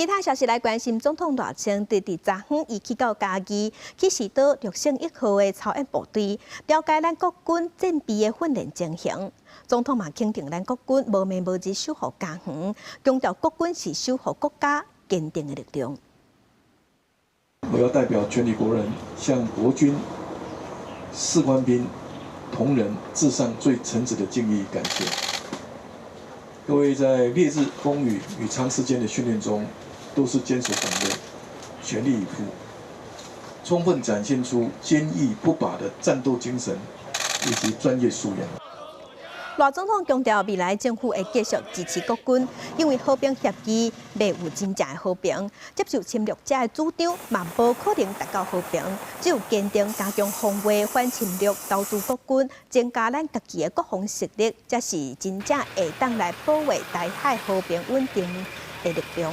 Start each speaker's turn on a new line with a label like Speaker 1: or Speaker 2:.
Speaker 1: 其他消息来关心，总统大清伫昨昏移去到嘉义，去视到601号的操演部队，了解咱国军战备的训练情形。总统嘛肯定咱国军无眠无日守护家园，强调国军是守护国家坚定的力量。
Speaker 2: 我要代表全体国人，向国军士官兵同仁致上最诚挚的敬意与感谢。各位在烈日风雨与长时间的训练中，都是坚守岗位，全力以赴，充分展现出坚毅不拔的战斗精神以及专业素养。
Speaker 1: 赖总统强调，未来政府会继续支持国军，因为和平协议未有真正的和平，接受侵略者的主张，嘛无可能达到和平。只有坚定加强防卫、反侵略、投资国军，增加咱家己的国防实力，才是真正会当来保卫台海和平稳定的力量。